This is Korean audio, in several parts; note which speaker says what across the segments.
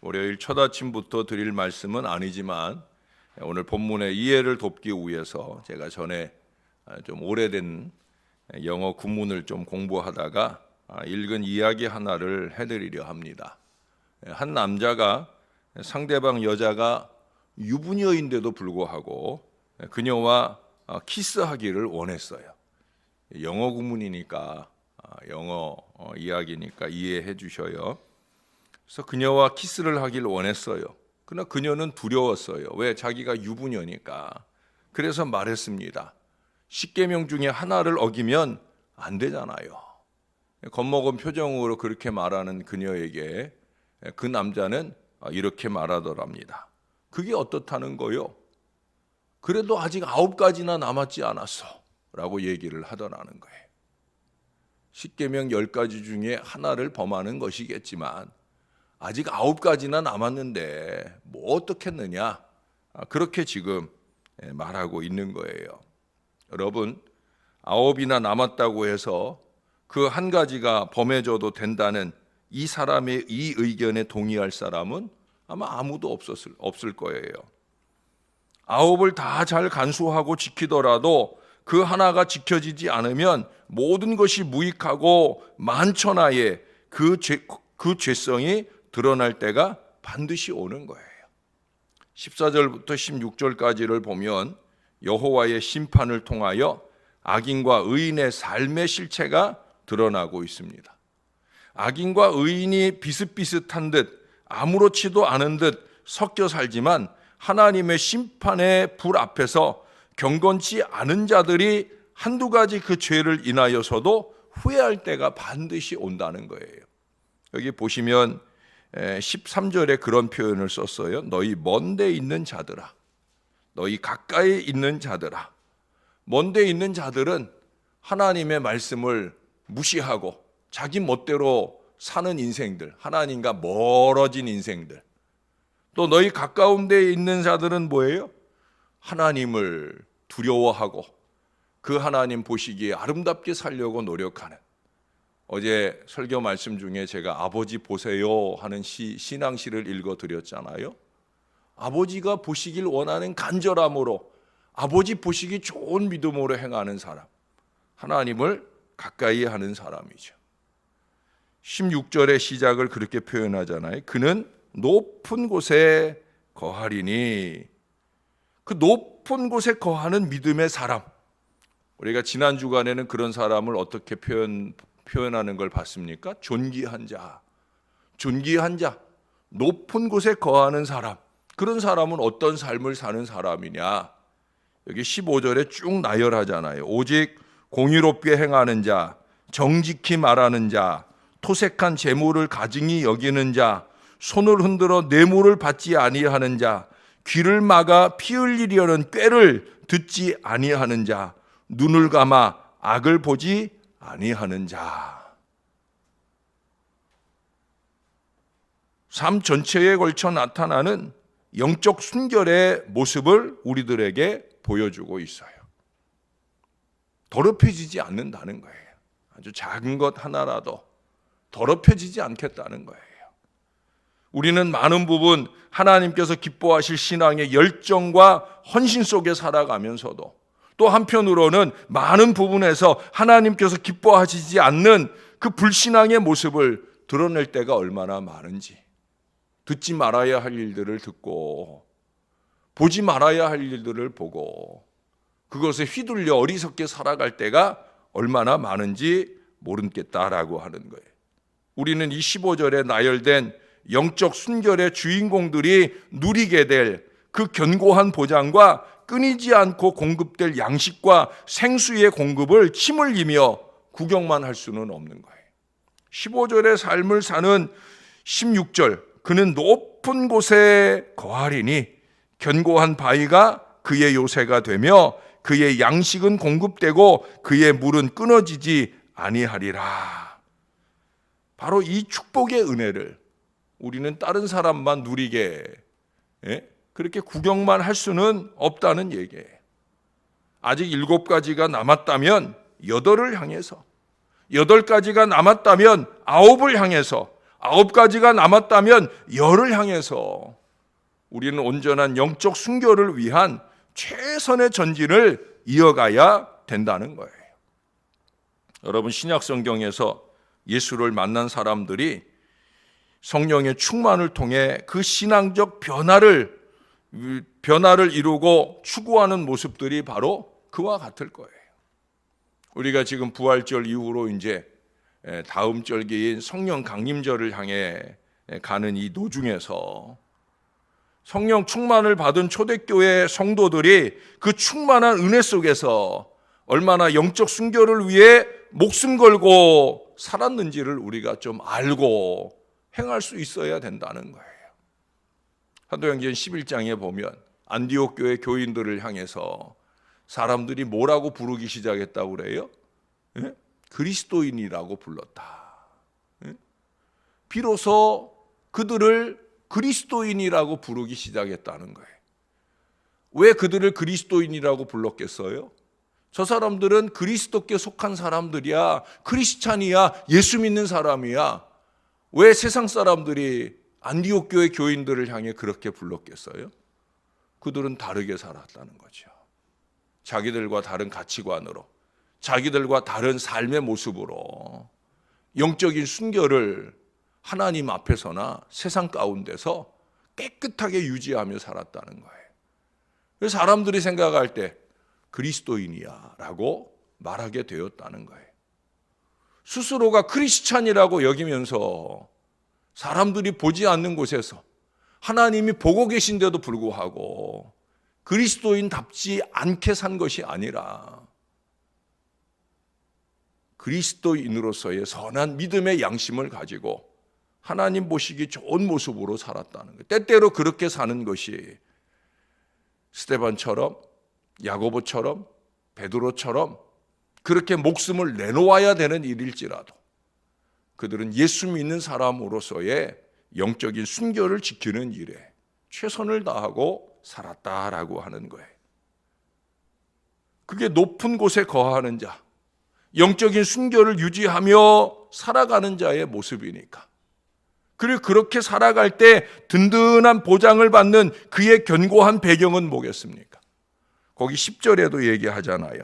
Speaker 1: 월요일 첫 아침부터 드릴 말씀은 아니지만 오늘 본문의 이해를 돕기 위해서 제가 전에 좀 오래된 영어 구문을 좀 공부하다가 읽은 이야기 하나를 해드리려 합니다. 한 남자가 상대방 여자가 유부녀인데도 불구하고 그녀와 키스하기를 원했어요. 영어 구문이니까 영어 이야기니까 이해해 주셔요. 그래서 그녀와 키스를 하길 원했어요. 그러나 그녀는 두려웠어요. 왜? 자기가 유부녀니까. 그래서 말했습니다. 십계명 중에 하나를 어기면 안 되잖아요. 겁먹은 표정으로 그렇게 말하는 그녀에게 그 남자는 이렇게 말하더랍니다. 그게 어떻다는 거요? 그래도 아직 9가지나 남았지 않았어 라고 얘기를 하더라는 거예요. 십계명 10가지 중에 하나를 범하는 것이겠지만 아직 9가지나 남았는데 뭐 어떻겠느냐, 그렇게 지금 말하고 있는 거예요. 여러분, 9이나 남았다고 해서 그 한 가지가 범해져도 된다는 이 사람의 이 의견에 동의할 사람은 아마 아무도 없을 거예요. 9을 다 잘 간수하고 지키더라도 그 하나가 지켜지지 않으면 모든 것이 무익하고 만천하에 그 죄성이 드러날 때가 반드시 오는 거예요. 14절부터 16절까지를 보면 여호와의 심판을 통하여 악인과 의인의 삶의 실체가 드러나고 있습니다. 악인과 의인이 비슷비슷한 듯 아무렇지도 않은 듯 섞여 살지만 하나님의 심판의 불 앞에서 경건치 않은 자들이 한두 가지 그 죄를 인하여서도 후회할 때가 반드시 온다는 거예요. 여기 보시면 13절에 그런 표현을 썼어요. 너희 먼데 있는 자들아, 너희 가까이 있는 자들아. 먼데 있는 자들은 하나님의 말씀을 무시하고 자기 멋대로 사는 인생들, 하나님과 멀어진 인생들. 또 너희 가까운 데에 있는 자들은 뭐예요? 하나님을 두려워하고 그 하나님 보시기에 아름답게 살려고 노력하는. 어제 설교 말씀 중에 제가 아버지 보세요 하는 신앙시를 읽어드렸잖아요. 아버지가 보시길 원하는 간절함으로, 아버지 보시기 좋은 믿음으로 행하는 사람, 하나님을 가까이 하는 사람이죠. 16절의 시작을 그렇게 표현하잖아요. 그는 높은 곳에 거하리니. 그 높은 곳에 거하는 믿음의 사람, 우리가 지난 주간에는 그런 사람을 어떻게 표현하는 걸 봤습니까? 존귀한 자, 존귀한 자, 높은 곳에 거하는 사람. 그런 사람은 어떤 삶을 사는 사람이냐? 여기 15절에 쭉 나열하잖아요. 오직 공의롭게 행하는 자, 정직히 말하는 자, 토색한 재물을 가증히 여기는 자, 손을 흔들어 뇌물을 받지 아니하는 자, 귀를 막아 피 흘리려는 꾀를 듣지 아니하는 자, 눈을 감아 악을 보지 아니하는 자. 삶 전체에 걸쳐 나타나는 영적 순결의 모습을 우리들에게 보여주고 있어요. 더럽혀지지 않는다는 거예요. 아주 작은 것 하나라도 더럽혀지지 않겠다는 거예요. 우리는 많은 부분 하나님께서 기뻐하실 신앙의 열정과 헌신 속에 살아가면서도 또 한편으로는 많은 부분에서 하나님께서 기뻐하시지 않는 그 불신앙의 모습을 드러낼 때가 얼마나 많은지, 듣지 말아야 할 일들을 듣고 보지 말아야 할 일들을 보고 그것에 휘둘려 어리석게 살아갈 때가 얼마나 많은지 모르겠다라고 하는 거예요. 우리는 이 15절에 나열된 영적 순결의 주인공들이 누리게 될 그 견고한 보장과 끊이지 않고 공급될 양식과 생수의 공급을 침을 이며 구경만 할 수는 없는 거예요. 15절의 삶을 사는 16절, 그는 높은 곳에 거하리니 견고한 바위가 그의 요새가 되며 그의 양식은 공급되고 그의 물은 끊어지지 아니하리라. 바로 이 축복의 은혜를 우리는 다른 사람만 누리게 그렇게 구경만 할 수는 없다는 얘기예요. 아직 7가지가 남았다면 8을 향해서, 8가지가 남았다면 9을 향해서, 9가지가 남았다면 10을 향해서 우리는 온전한 영적 순교를 위한 최선의 전진을 이어가야 된다는 거예요. 여러분, 신약 성경에서 예수를 만난 사람들이 성령의 충만을 통해 그 신앙적 변화를 이루고 추구하는 모습들이 바로 그와 같을 거예요. 우리가 지금 부활절 이후로 이제 다음 절기인 성령 강림절을 향해 가는 이 도중에서 성령 충만을 받은 초대교회 성도들이 그 충만한 은혜 속에서 얼마나 영적 순교를 위해 목숨 걸고 살았는지를 우리가 좀 알고 행할 수 있어야 된다는 거예요. 사도행전 11장에 보면 안디옥 교회 교인들을 향해서 사람들이 뭐라고 부르기 시작했다고 그래요? 예? 그리스도인이라고 불렀다. 예? 비로소 그들을 그리스도인이라고 부르기 시작했다는 거예요. 왜 그들을 그리스도인이라고 불렀겠어요? 저 사람들은 그리스도께 속한 사람들이야, 크리스찬이야, 예수 믿는 사람이야. 왜 세상 사람들이 안디옥 교회 교인들을 향해 그렇게 불렀겠어요? 그들은 다르게 살았다는 거죠. 자기들과 다른 가치관으로, 자기들과 다른 삶의 모습으로 영적인 순결을 하나님 앞에서나 세상 가운데서 깨끗하게 유지하며 살았다는 거예요. 그래서 사람들이 생각할 때 그리스도인이야 라고 말하게 되었다는 거예요. 스스로가 크리스찬이라고 여기면서 사람들이 보지 않는 곳에서 하나님이 보고 계신데도 불구하고 그리스도인답지 않게 산 것이 아니라 그리스도인으로서의 선한 믿음의 양심을 가지고 하나님 보시기 좋은 모습으로 살았다는 거예요. 때때로 그렇게 사는 것이 스데반처럼, 야고보처럼, 베드로처럼 그렇게 목숨을 내놓아야 되는 일일지라도 그들은 예수 믿는 사람으로서의 영적인 순결을 지키는 일에 최선을 다하고 살았다라고 하는 거예요. 그게 높은 곳에 거하는 자, 영적인 순결을 유지하며 살아가는 자의 모습이니까. 그리고 그렇게 살아갈 때 든든한 보장을 받는 그의 견고한 배경은 뭐겠습니까? 거기 10절에도 얘기하잖아요.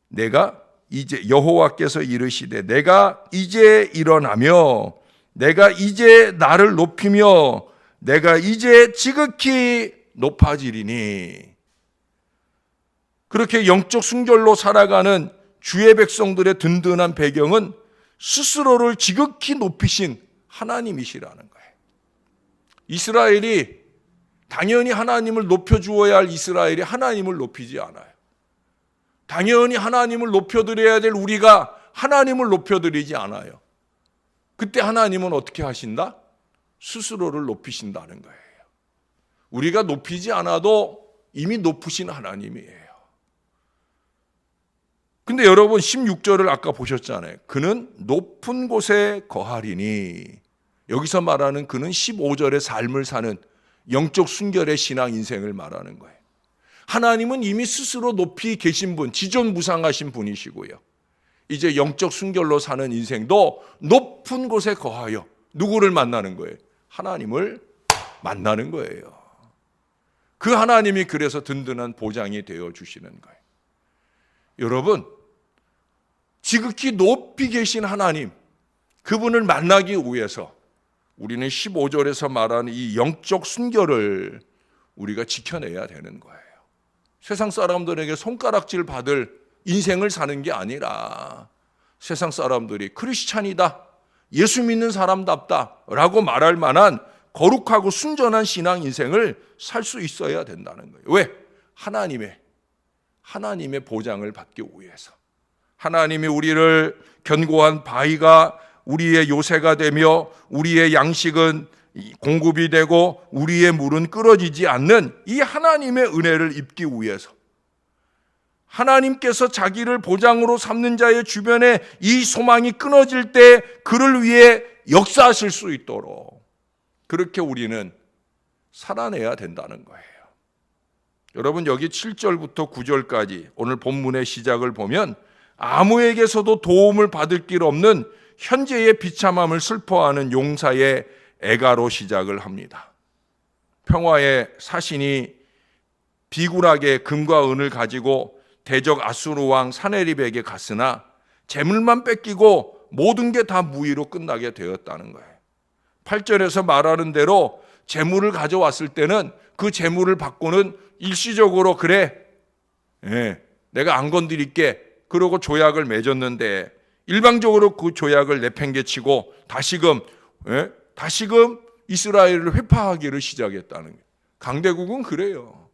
Speaker 1: 내가 이제 여호와께서 이르시되 내가 이제 일어나며 내가 이제 나를 높이며 내가 이제 지극히 높아지리니. 그렇게 영적 순결로 살아가는 주의 백성들의 든든한 배경은 스스로를 지극히 높이신 하나님이시라는 거예요. 이스라엘이 당연히 하나님을 높여주어야 할 이스라엘이 하나님을 높이지 않아요. 당연히 하나님을 높여드려야 될 우리가 하나님을 높여드리지 않아요. 그때 하나님은 어떻게 하신다? 스스로를 높이신다는 거예요. 우리가 높이지 않아도 이미 높으신 하나님이에요. 근데 여러분 16절을 아까 보셨잖아요. 그는 높은 곳에 거하리니. 여기서 말하는 그는 15절의 삶을 사는 영적 순결의 신앙 인생을 말하는 거예요. 하나님은 이미 스스로 높이 계신 분, 지존무상하신 분이시고요. 이제 영적 순결로 사는 인생도 높은 곳에 거하여 누구를 만나는 거예요? 하나님을 만나는 거예요. 그 하나님이 그래서 든든한 보장이 되어 주시는 거예요. 여러분, 지극히 높이 계신 하나님, 그분을 만나기 위해서 우리는 15절에서 말하는 이 영적 순결을 우리가 지켜내야 되는 거예요. 세상 사람들에게 손가락질 받을 인생을 사는 게 아니라 세상 사람들이 크리스찬이다, 예수 믿는 사람답다 라고 말할 만한 거룩하고 순전한 신앙 인생을 살 수 있어야 된다는 거예요. 왜? 하나님의 보장을 받기 위해서. 하나님이 우리를 견고한 바위가 우리의 요새가 되며 우리의 양식은 공급이 되고 우리의 물은 끊어지지 않는 이 하나님의 은혜를 입기 위해서, 하나님께서 자기를 보장으로 삼는 자의 주변에 이 소망이 끊어질 때 그를 위해 역사하실 수 있도록 그렇게 우리는 살아내야 된다는 거예요. 여러분, 여기 7절부터 9절까지 오늘 본문의 시작을 보면 아무에게서도 도움을 받을 길 없는 현재의 비참함을 슬퍼하는 용사의 애가로 시작을 합니다. 평화의 사신이 비굴하게 금과 은을 가지고 대적 아수르 왕 사네립에게 갔으나 재물만 뺏기고 모든 게 다 무의로 끝나게 되었다는 거예요. 8절에서 말하는 대로 재물을 가져왔을 때는 그 재물을 받고는 일시적으로 그래, 내가 안 건드릴게, 그러고 조약을 맺었는데 일방적으로 그 조약을 내팽개치고 다시금 이스라엘을 회파하기를 시작했다는 거예요. 강대국은 그래요.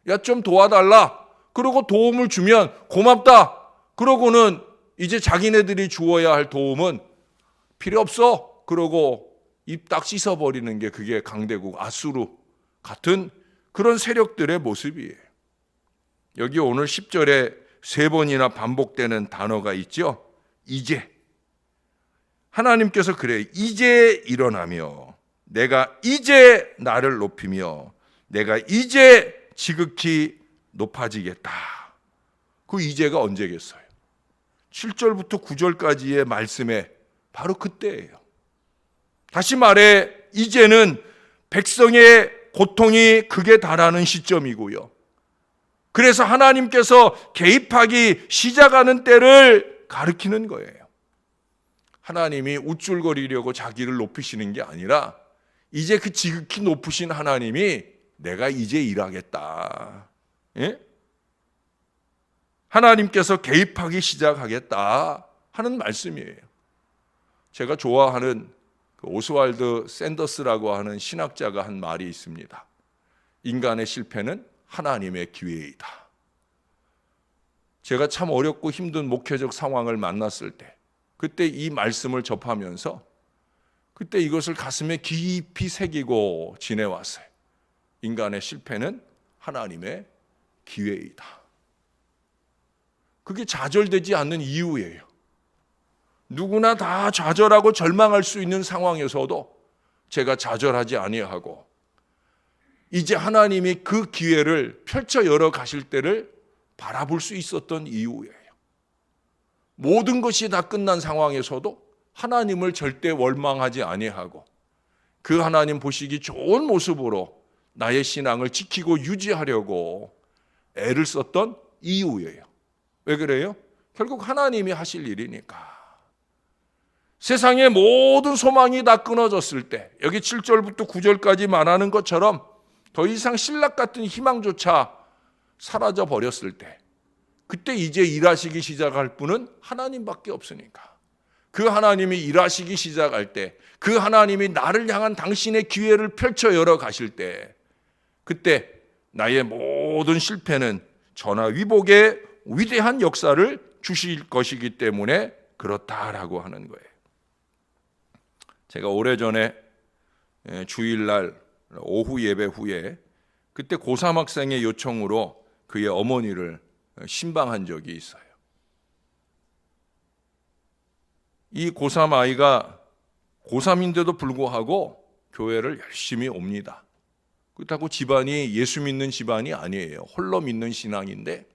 Speaker 1: 야, 좀 도와달라. 그러고 도움을 주면 고맙다. 그러고는 이제 자기네들이 주어야 할 도움은 필요 없어. 그러고 입 딱 씻어버리는 게 그게 강대국 아수르 같은 그런 세력들의 모습이에요. 여기 오늘 10절에 3번이나 반복되는 단어가 있죠. 이제. 하나님께서 그래, 이제 일어나며 내가 이제 나를 높이며 내가 이제 지극히 높아지겠다. 그 이제가 언제겠어요? 7절부터 9절까지의 말씀에 바로 그때예요. 다시 말해 이제는 백성의 고통이 극에 달하는 시점이고요. 그래서 하나님께서 개입하기 시작하는 때를 가리키는 거예요. 하나님이 우쭐거리려고 자기를 높이시는 게 아니라 이제 그 지극히 높으신 하나님이 내가 이제 일하겠다. 하나님께서 개입하기 시작하겠다 하는 말씀이에요. 제가 좋아하는 오스왈드 샌더스라고 하는 신학자가 한 말이 있습니다. 인간의 실패는 하나님의 기회이다. 제가 참 어렵고 힘든 목회적 상황을 만났을 때 그때 이 말씀을 접하면서 그때 이것을 가슴에 깊이 새기고 지내왔어요. 인간의 실패는 하나님의 기회이다. 그게 좌절되지 않는 이유예요. 누구나 다 좌절하고 절망할 수 있는 상황에서도 제가 좌절하지 아니하고 이제 하나님이 그 기회를 펼쳐 열어 가실 때를 바라볼 수 있었던 이유예요. 모든 것이 다 끝난 상황에서도 하나님을 절대 원망하지 아니하고 그 하나님 보시기 좋은 모습으로 나의 신앙을 지키고 유지하려고 애를 썼던 이유예요. 왜 그래요? 결국 하나님이 하실 일이니까. 세상의 모든 소망이 다 끊어졌을 때 여기 7절부터 9절까지 말하는 것처럼 더 이상 신락 같은 희망조차 사라져 버렸을 때 그때 이제 일하시기 시작할 분은 하나님밖에 없으니까 그 하나님이 일하시기 시작할 때 그 하나님이 나를 향한 당신의 기회를 펼쳐 열어 가실 때 그때 나의 모든 실패는 전화위복의 위대한 역사를 주실 것이기 때문에 그렇다라고 하는 거예요. 제가 오래전에 주일날 오후 예배 후에 그때 고3 학생의 요청으로 그의 어머니를 신방한 적이 있어요. 이 고3 아이가 고3인데도 불구하고 교회를 열심히 옵니다. 그렇다고 집안이 예수 믿는 집안이 아니에요. 홀로 믿는 신앙인데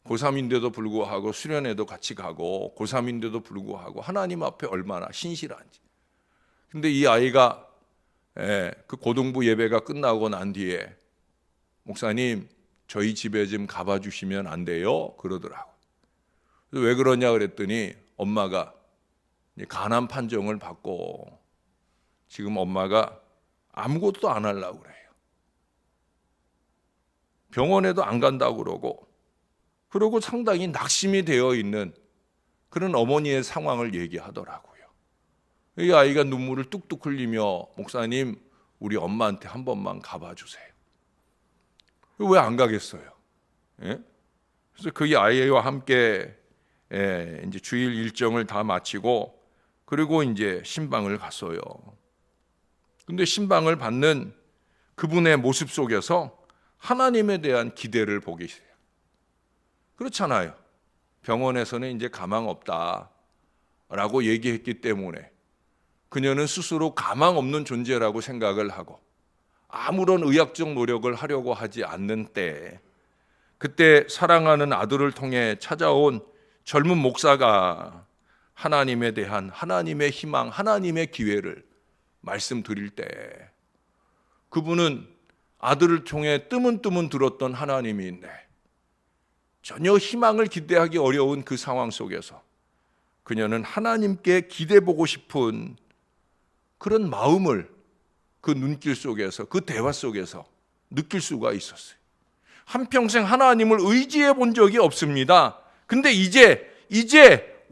Speaker 1: 고3인데도 불구하고 수련회도 같이 가고 고3인데도 불구하고 하나님 앞에 얼마나 신실한지. 근데 이 아이가 그 고등부 예배가 끝나고 난 뒤에 목사님 저희 집에 좀 가봐 주시면 안 돼요? 그러더라고. 왜 그러냐 그랬더니 엄마가 가난 판정을 받고 지금 엄마가 아무것도 안 하려고 그래요. 병원에도 안 간다고 그러고 상당히 낙심이 되어 있는 그런 어머니의 상황을 얘기하더라고요. 이 아이가 눈물을 뚝뚝 흘리며 목사님 우리 엄마한테 한 번만 가봐 주세요. 왜 안 가겠어요? 그래서 그 아이와 함께 이제 주일 일정을 다 마치고 그리고 이제 신방을 갔어요. 근데 신방을 받는 그분의 모습 속에서 하나님에 대한 기대를 보게 돼요. 그렇잖아요. 병원에서는 이제 가망 없다라고 얘기했기 때문에 그녀는 스스로 가망 없는 존재라고 생각을 하고 아무런 의학적 노력을 하려고 하지 않는 때 그때 사랑하는 아들을 통해 찾아온 젊은 목사가 하나님에 대한 하나님의 희망, 하나님의 기회를 말씀드릴 때 그분은 아들을 통해 뜨문뜨문 들었던 하나님인데 전혀 희망을 기대하기 어려운 그 상황 속에서 그녀는 하나님께 기대보고 싶은 그런 마음을 그 눈길 속에서, 그 대화 속에서 느낄 수가 있었어요. 한평생 하나님을 의지해 본 적이 없습니다. 근데 이제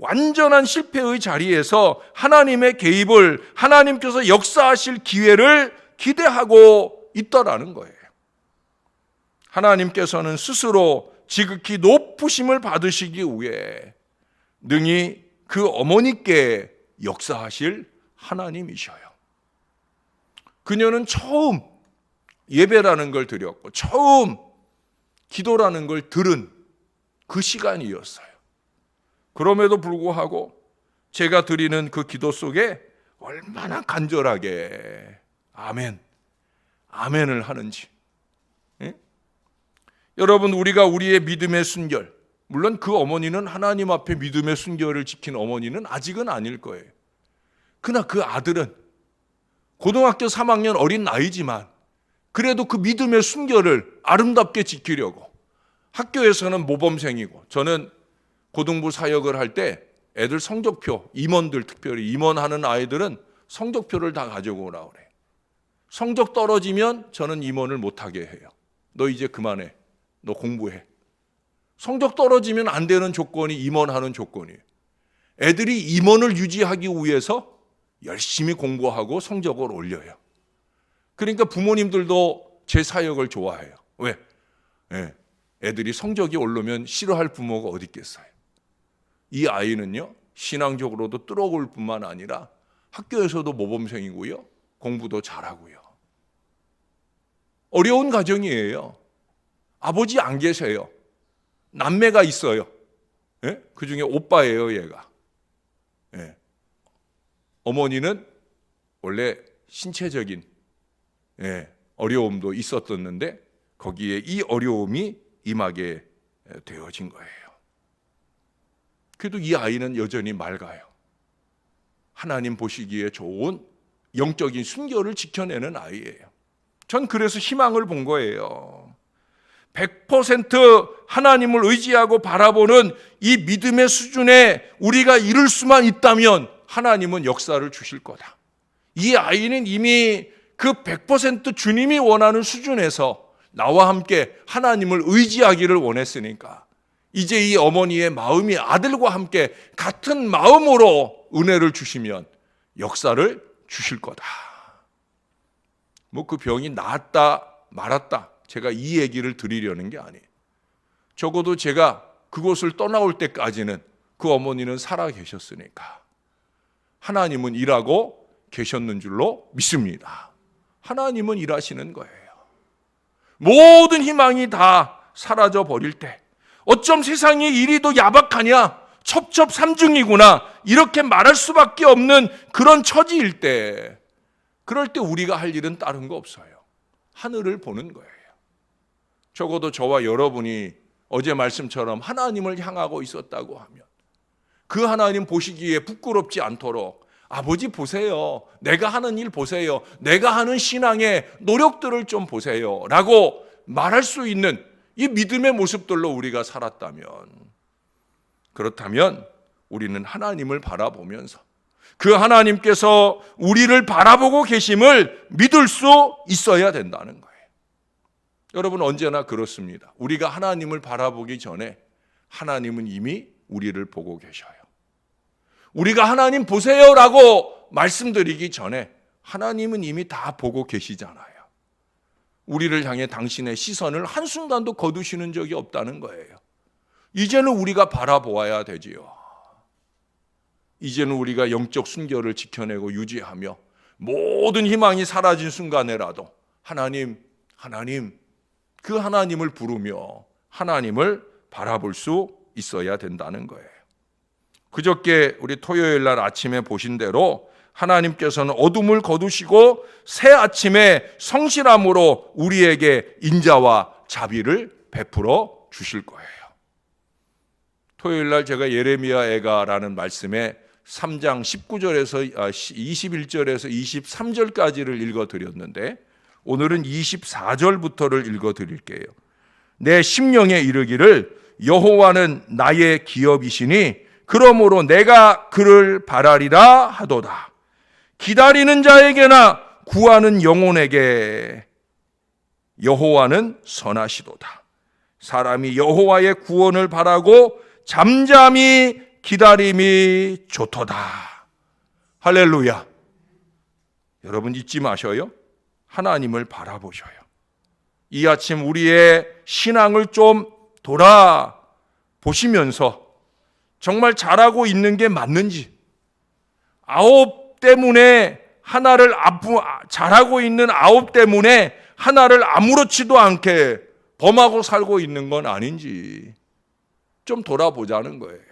Speaker 1: 완전한 실패의 자리에서 하나님의 개입을, 하나님께서 역사하실 기회를 기대하고 있더라는 거예요. 하나님께서는 스스로 지극히 높으심을 받으시기 위해 능히 그 어머니께 역사하실 하나님이셔요. 그녀는 처음 예배라는 걸 드렸고 처음 기도라는 걸 들은 그 시간이었어요. 그럼에도 불구하고 제가 드리는 그 기도 속에 얼마나 간절하게 아멘, 아멘을 하는지. 예? 여러분, 우리가 우리의 믿음의 순결, 물론 그 어머니는 하나님 앞에 믿음의 순결을 지킨 어머니는 아직은 아닐 거예요. 그러나 그 아들은 고등학교 3학년 어린 나이지만 그래도 그 믿음의 순결을 아름답게 지키려고 학교에서는 모범생이고, 저는 고등부 사역을 할 때 애들 성적표, 임원들, 특별히 임원하는 아이들은 성적표를 다 가져오라 그래. 성적 떨어지면 저는 임원을 못하게 해요. 너 이제 그만해. 너 공부해. 성적 떨어지면 안 되는 조건이 임원하는 조건이에요. 애들이 임원을 유지하기 위해서 열심히 공부하고 성적을 올려요. 그러니까 부모님들도 제 사역을 좋아해요. 왜? 애들이 성적이 오르면 싫어할 부모가 어디 있겠어요. 이 아이는요, 신앙적으로도 뚫어올 뿐만 아니라 학교에서도 모범생이고요, 공부도 잘하고요. 어려운 가정이에요. 아버지 안 계세요. 남매가 있어요. 그 중에 오빠예요, 얘가. 어머니는 원래 신체적인 어려움도 있었었는데 거기에 이 어려움이 임하게 되어진 거예요. 그래도 이 아이는 여전히 맑아요. 하나님 보시기에 좋은 영적인 순결을 지켜내는 아이예요. 전 그래서 희망을 본 거예요. 100% 하나님을 의지하고 바라보는 이 믿음의 수준에 우리가 이룰 수만 있다면 하나님은 역사를 주실 거다. 이 아이는 이미 그 100% 주님이 원하는 수준에서 나와 함께 하나님을 의지하기를 원했으니까 이제 이 어머니의 마음이 아들과 함께 같은 마음으로 은혜를 주시면 역사를 주실 거다. 뭐 그 병이 나았다 말았다, 제가 이 얘기를 드리려는 게 아니에요. 적어도 제가 그곳을 떠나올 때까지는 그 어머니는 살아 계셨으니까 하나님은 일하고 계셨는 줄로 믿습니다. 하나님은 일하시는 거예요. 모든 희망이 다 사라져 버릴 때, 어쩜 세상에 일이 더 야박하냐, 첩첩삼중이구나, 이렇게 말할 수밖에 없는 그런 처지일 때, 그럴 때 우리가 할 일은 다른 거 없어요. 하늘을 보는 거예요. 적어도 저와 여러분이 어제 말씀처럼 하나님을 향하고 있었다고 하면 그 하나님 보시기에 부끄럽지 않도록 아버지 보세요, 내가 하는 일 보세요, 내가 하는 신앙의 노력들을 좀 보세요 라고 말할 수 있는 이 믿음의 모습들로 우리가 살았다면, 그렇다면 우리는 하나님을 바라보면서 그 하나님께서 우리를 바라보고 계심을 믿을 수 있어야 된다는 거예요. 여러분, 언제나 그렇습니다. 우리가 하나님을 바라보기 전에 하나님은 이미 우리를 보고 계셔요. 우리가 하나님 보세요라고 말씀드리기 전에 하나님은 이미 다 보고 계시잖아요. 우리를 향해 당신의 시선을 한순간도 거두시는 적이 없다는 거예요. 이제는 우리가 바라보아야 되지요. 이제는 우리가 영적 순결을 지켜내고 유지하며 모든 희망이 사라진 순간에라도 하나님, 그 하나님을 부르며 하나님을 바라볼 수 있어야 된다는 거예요. 그저께 우리 토요일 날 아침에 보신 대로 하나님께서는 어둠을 거두시고 새 아침에 성실함으로 우리에게 인자와 자비를 베풀어 주실 거예요. 토요일 날 제가 예레미야 애가라는 말씀에 3장 19절에서 21절에서 23절까지를 읽어드렸는데 오늘은 24절부터를 읽어드릴게요. 내 심령에 이르기를 여호와는 나의 기업이시니 그러므로 내가 그를 바라리라 하도다. 기다리는 자에게나 구하는 영혼에게 여호와는 선하시도다. 사람이 여호와의 구원을 바라고 잠잠히 기다림이 좋도다. 할렐루야. 여러분 잊지 마셔요. 하나님을 바라보셔요. 이 아침 우리의 신앙을 좀 돌아보시면서 정말 잘하고 있는 게 맞는지, 아홉 때문에 하나를 잘하고 있는 아홉 때문에 하나를 아무렇지도 않게 범하고 살고 있는 건 아닌지 좀 돌아보자는 거예요.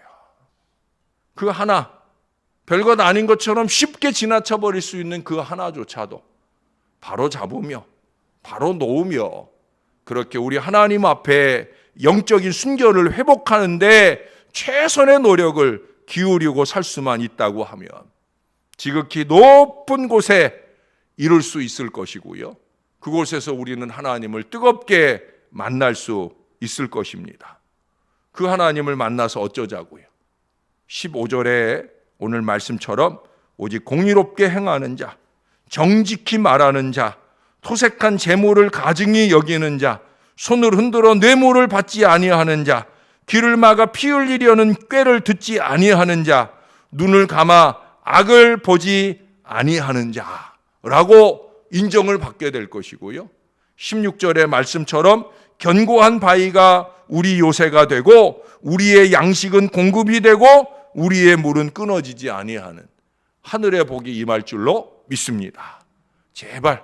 Speaker 1: 그 하나, 별것 아닌 것처럼 쉽게 지나쳐 버릴 수 있는 그 하나조차도 바로 잡으며 바로 놓으며 그렇게 우리 하나님 앞에 영적인 순결을 회복하는데 최선의 노력을 기울이고 살 수만 있다고 하면 지극히 높은 곳에 이룰 수 있을 것이고요. 그곳에서 우리는 하나님을 뜨겁게 만날 수 있을 것입니다. 그 하나님을 만나서 어쩌자고요? 15절에 오늘 말씀처럼 오직 공의롭게 행하는 자, 정직히 말하는 자, 토색한 재물을 가증히 여기는 자, 손을 흔들어 뇌물을 받지 아니하는 자, 귀를 막아 피 흘리려는 꾀를 듣지 아니하는 자, 눈을 감아 악을 보지 아니하는 자라고 인정을 받게 될 것이고요. 16절의 말씀처럼 견고한 바위가 우리 요새가 되고 우리의 양식은 공급이 되고 우리의 물은 끊어지지 아니하는 하늘의 복이 임할 줄로 믿습니다. 제발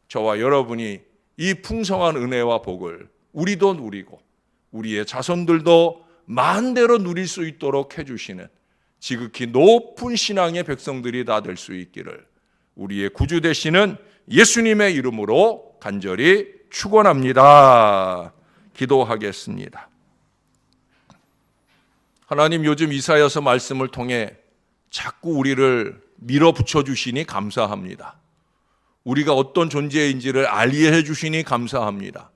Speaker 1: 저와 여러분이 이 풍성한 은혜와 복을 우리도 누리고 우리의 자손들도 만대로 누릴 수 있도록 해주시는 지극히 높은 신앙의 백성들이 다 될 수 있기를 우리의 구주 되시는 예수님의 이름으로 간절히 축원합니다. 기도하겠습니다. 하나님, 요즘 이사야서 말씀을 통해 자꾸 우리를 밀어붙여 주시니 감사합니다. 우리가 어떤 존재인지를 알게 해주시니 감사합니다.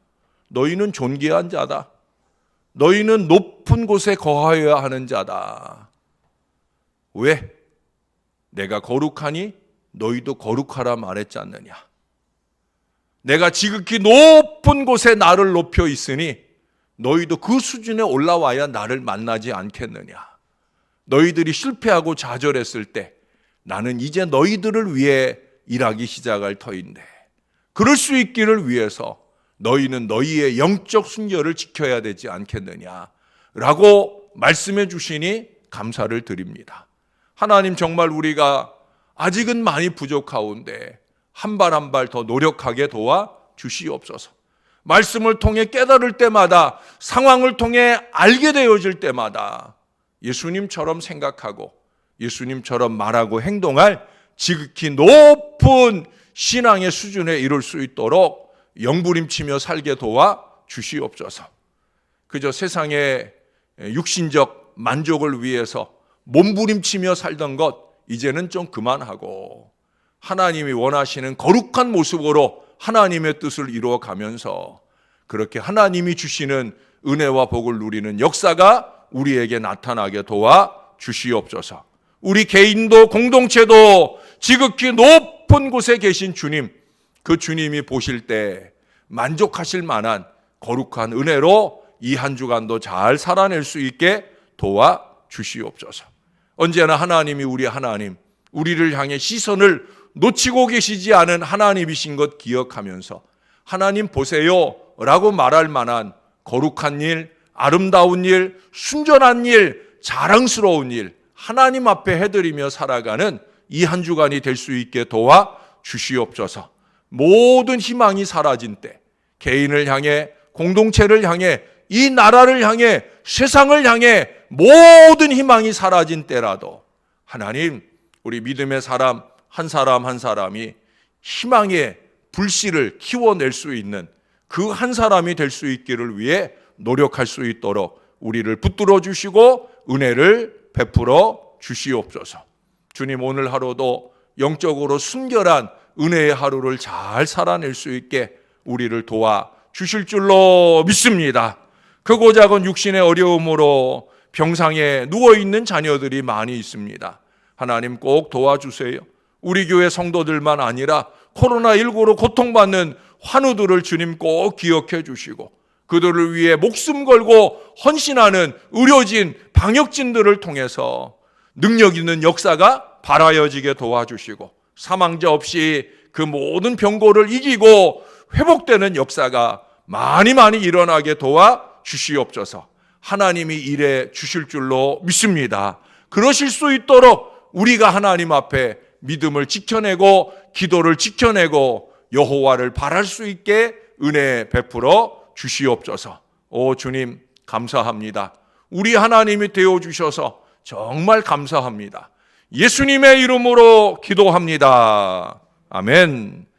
Speaker 1: 너희는 존귀한 자다. 너희는 높은 곳에 거하여야 하는 자다. 왜? 내가 거룩하니 너희도 거룩하라 말했지 않느냐. 내가 지극히 높은 곳에 나를 높여 있으니 너희도 그 수준에 올라와야 나를 만나지 않겠느냐. 너희들이 실패하고 좌절했을 때 나는 이제 너희들을 위해 일하기 시작할 터인데 그럴 수 있기를 위해서 너희는 너희의 영적 순결을 지켜야 되지 않겠느냐 라고 말씀해 주시니 감사를 드립니다. 하나님, 정말 우리가 아직은 많이 부족하온데 한 발 한 발 더 노력하게 도와 주시옵소서. 말씀을 통해 깨달을 때마다, 상황을 통해 알게 되어질 때마다 예수님처럼 생각하고 예수님처럼 말하고 행동할 지극히 높은 신앙의 수준에 이룰 수 있도록 영부림치며 살게 도와 주시옵소서. 그저 세상의 육신적 만족을 위해서 몸부림치며 살던 것 이제는 좀 그만하고 하나님이 원하시는 거룩한 모습으로 하나님의 뜻을 이루어가면서 그렇게 하나님이 주시는 은혜와 복을 누리는 역사가 우리에게 나타나게 도와 주시옵소서. 우리 개인도 공동체도 지극히 높은 곳에 계신 주님, 그 주님이 보실 때 만족하실 만한 거룩한 은혜로 이 한 주간도 잘 살아낼 수 있게 도와 주시옵소서. 언제나 하나님이 우리 하나님, 우리를 향해 시선을 놓치고 계시지 않은 하나님이신 것 기억하면서 하나님 보세요 라고 말할 만한 거룩한 일, 아름다운 일, 순전한 일, 자랑스러운 일 하나님 앞에 해드리며 살아가는 이 한 주간이 될 수 있게 도와 주시옵소서. 모든 희망이 사라진 때 개인을 향해, 공동체를 향해, 이 나라를 향해, 세상을 향해 모든 희망이 사라진 때라도 하나님, 우리 믿음의 사람 한 사람이 희망의 불씨를 키워낼 수 있는 그 한 사람이 될 수 있기를 위해 노력할 수 있도록 우리를 붙들어 주시고 은혜를 베풀어 주시옵소서. 주님 오늘 하루도 영적으로 순결한 은혜의 하루를 잘 살아낼 수 있게 우리를 도와주실 줄로 믿습니다. 크고 작은 육신의 어려움으로 병상에 누워있는 자녀들이 많이 있습니다. 하나님 꼭 도와주세요. 우리 교회 성도들만 아니라 코로나19로 고통받는 환우들을 주님 꼭 기억해 주시고 그들을 위해 목숨 걸고 헌신하는 의료진, 방역진들을 통해서 능력 있는 역사가 발하여지게 도와주시고 사망자 없이 그 모든 병고를 이기고 회복되는 역사가 많이 일어나게 도와주시옵소서. 하나님이 일해 주실 줄로 믿습니다. 그러실 수 있도록 우리가 하나님 앞에 믿음을 지켜내고 기도를 지켜내고 여호와를 바랄 수 있게 은혜 베풀어 주시옵소서. 오 주님 감사합니다. 우리 하나님이 되어주셔서 정말 감사합니다. 예수님의 이름으로 기도합니다. 아멘.